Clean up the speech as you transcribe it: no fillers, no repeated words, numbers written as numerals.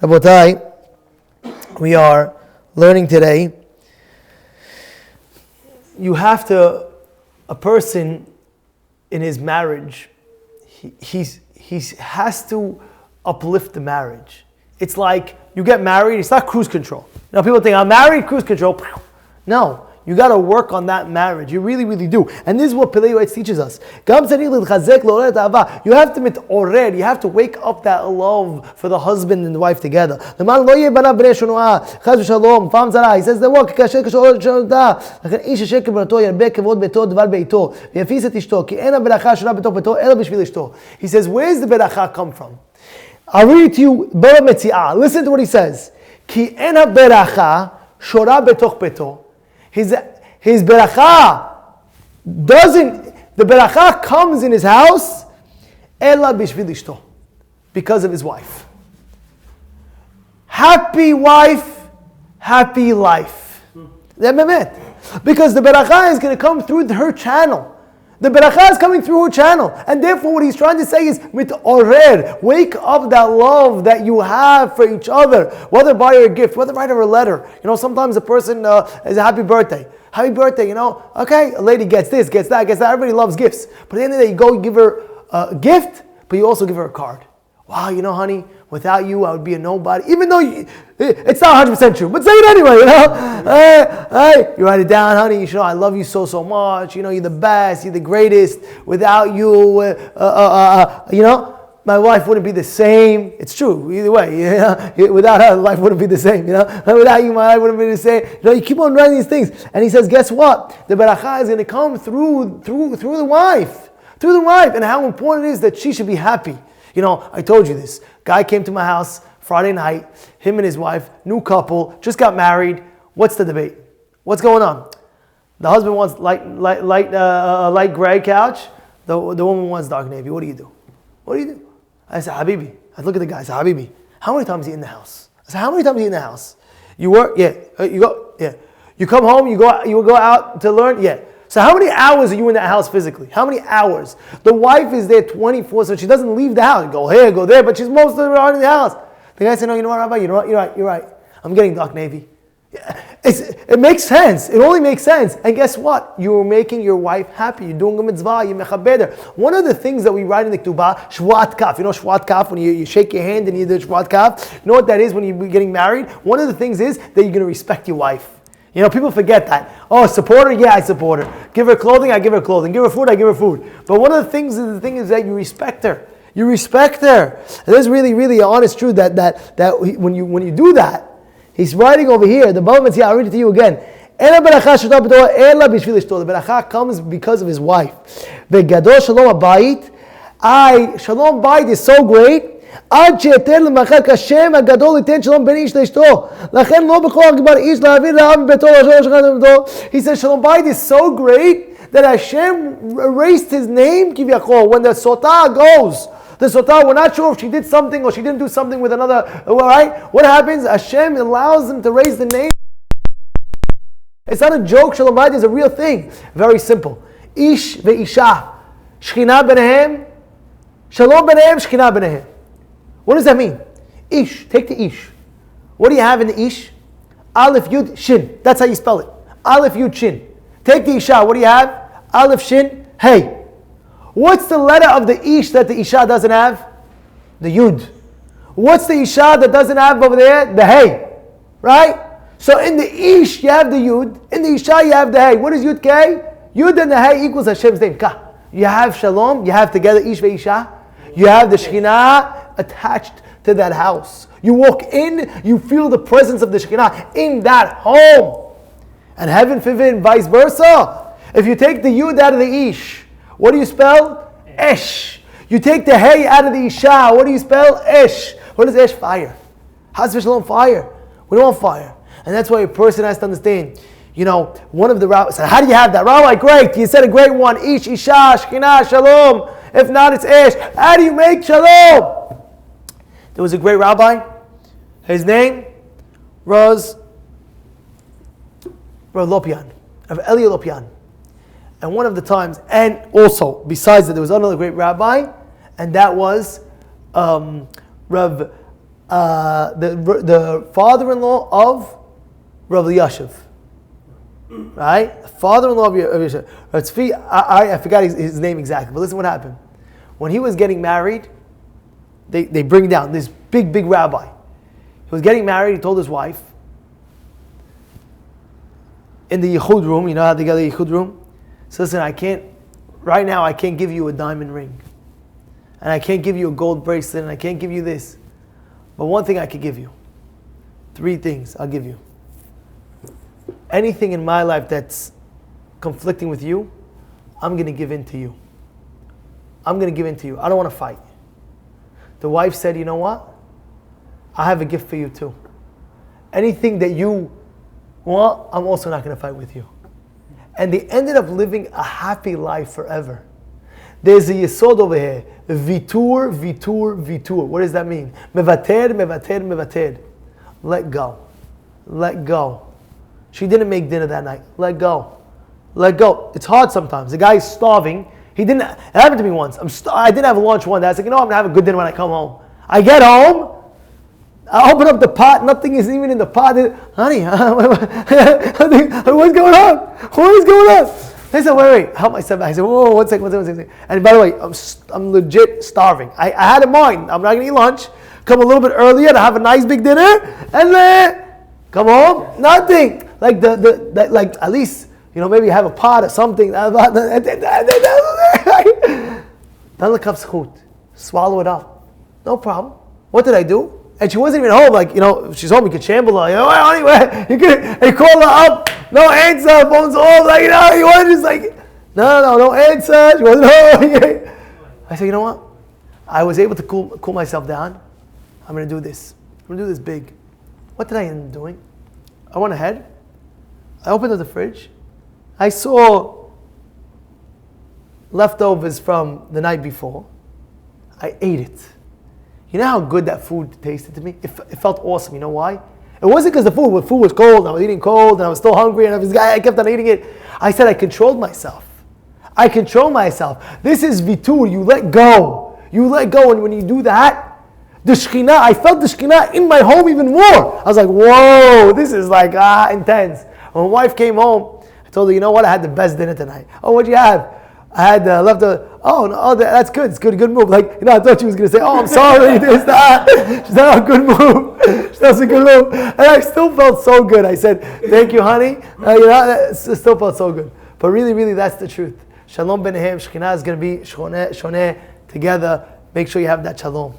Rabotai, we are learning today, a person in his marriage, he has to uplift the marriage. It's like you get married, it's not cruise control. People think, I'm married, cruise control. No. You got to work on that marriage. You really, really do. And this is what Pele Yoetz teaches us. You have to you have to wake up that love for the husband and the wife together. He says, where's the beracha come from? I'll read it to you. Listen to what he says. His beracha the beracha comes in his house ela bishvil ishto, because of his wife. Happy wife, happy life. Because the beracha is going to come through her channel. The beracha is coming through her channel. And therefore what he's trying to say is, mitorer, wake up that love that you have for each other. Whether buy her a gift, whether write her a letter. Sometimes a person is a happy birthday. Happy birthday, okay, a lady gets this, gets that. Everybody loves gifts. But at the end of the day, you go give her a gift, but you also give her a card. Wow, honey, without you, I would be a nobody. Even though it's not 100% true, but say it anyway, Hey, you write it down, honey. I love you so much. You're the best. You're the greatest. Without you, my life wouldn't be the same. It's true, either way. Without her, life wouldn't be the same. Without you, my life wouldn't be the same. You keep on writing these things, and he says, guess what? The beracha is going to come through the wife, and how important it is that she should be happy. I told you this. Guy came to my house Friday night. Him and his wife, new couple, just got married. What's the debate? What's going on? The husband wants light gray couch. The woman wants dark navy. What do you do? I said, Habibi. I look at the guy. I said, Habibi, how many times are you in the house? I said, how many times are you in the house? You work? Yeah. You go? Yeah. You come home? You go out to learn? Yeah. So how many hours are you in that house physically? How many hours? The wife is there 24, so she doesn't leave the house. Go here, go there, but she's most of the time in the house. The guy said, no, you know what, Rabbi? You're right. I'm getting dark navy. It makes sense. It only makes sense. And guess what? You're making your wife happy. You're doing a mitzvah. You're mechabeder. One of the things that we write in the Ketubah, shvuat kaf. Shvuat kaf, when you shake your hand and you do shvuat kaf. You know what that is when you're getting married? One of the things is that you're going to respect your wife. People forget that. Oh, support her? Yeah, I support her. Give her clothing? I give her clothing. Give her food? I give her food. But one of the things is that you respect her. You respect her. And this is really, really honest truth that when you do that, he's writing over here, the Bava Metzia, I'll read it to you again. The beracha comes because of his wife. Shalom Bayit is so great. עד שיתן למחק השם הגדול ייתן שלום בין איש לאשתו. לכן לא בכוח כבר איש להעביר לעם מביתו לשלום שכן מביתו. He says Shalom Bayit is so great that Hashem erased his name כביכול. When the sotah goes, the sotah, we're not sure if she did something or she didn't do something with another, right? What happens? Hashem allows them to raise the name. It's not a joke. Shalom Bayit is a real thing. Very simple. Ish ve'isha. Shechina benehem. Shalom benehem, shechina benehem. What does that mean? Ish. Take the ish. What do you have in the ish? Aleph, Yud, Shin. That's how you spell it. Aleph, Yud, Shin. Take the isha. What do you have? Aleph, Shin, Hey. What's the letter of the ish that the isha doesn't have? The Yud. What's the isha that doesn't have over there? The Hey. Right? So in the ish you have the Yud. In the isha you have the Hey. What is Yud K? Yud and the Hey equals Hashem's name. Ka. You have Shalom. You have together ish ve isha. You have the Shekhinah attached to that house. You walk in, you feel the presence of the Shekhinah in that home. And heaven forbid, vice versa. If you take the Yud out of the Ish, what do you spell? Esh. You take the Hey out of the Isha, what do you spell? Esh. What is Esh? Fire. How's Shalom fire? We don't want fire. And that's why a person has to understand. One of the rabbis said, how do you have that? Rabbi, great. You said a great one. Ish, Isha, Shekhinah, Shalom. If not, it's Esh. How do you make Shalom? There was a great rabbi. His name was Rav Lopian, Rav Eli Lopian. And one of the times, and also, besides that, there was another great rabbi, and that was Rav the father-in-law of Rabbi Yosef. Right? The father-in-law of Yosef. I forgot his name exactly, but listen what happened. When he was getting married, they bring down this big rabbi. He was getting married, he told his wife, in the Yichud room, you know how they got the Yichud room? So listen, right now I can't give you a diamond ring. And I can't give you a gold bracelet, and I can't give you this. But one thing I could give you. 3 things I'll give you. Anything in my life that's conflicting with you, I'm going to give in to you. I'm going to give in to you. I don't want to fight. The wife said, you know what? I have a gift for you too. Anything that you want, I'm also not going to fight with you. And they ended up living a happy life forever. There's a yesod over here. Vitur, vitur, vitur. What does that mean? Mevater, mevater, mevater. Let go. Let go. She didn't make dinner that night. Let go. Let go. It's hard sometimes. The guy's starving. It happened to me once. I didn't have lunch one day. I was like, I'm going to have a good dinner when I come home. I get home. I open up the pot. Nothing is even in the pot. Honey, what's going on? What is going on? I said, wait. Help myself. I said, whoa, one second. And by the way, I'm legit starving. I had in mind, I'm not going to eat lunch. Come a little bit earlier to have a nice big dinner. And then come home. Nothing. Like like at least, maybe have a pot or something. Swallow it up. No problem. What did I do? And she wasn't even home. Like, she's home. You could shamble her. Anyway, you call her up. No answer. Phone's off. Like, you want to just like, no answer. She wasn't home. I said, you know what? I was able to cool myself down. I'm going to do this. I'm going to do this big. What did I end up doing? I went ahead. I opened up the fridge. I saw leftovers from the night before. I ate it. You know how good that food tasted to me? It felt awesome. You know why? It wasn't because the food was cold, and I was eating cold, and I was still hungry, and I kept on eating it. I said I controlled myself. This is vitur. You let go. And when you do that, the Shekhinah, I felt the Shekhinah in my home even more. I was like, whoa, this is like, intense. When my wife came home, I told her, you know what? I had the best dinner tonight. Oh, what'd you have? I had leftover. Oh, no, that's good. It's good move. Like, I thought she was going to say, oh, I'm sorry, this, that. She said, oh, good move. She said, it's a good move. And I still felt so good. I said, thank you, honey. It still felt so good. But really, that's the truth. Shalom benehem. Shekhinah is going to be shoneh together. Make sure you have that shalom.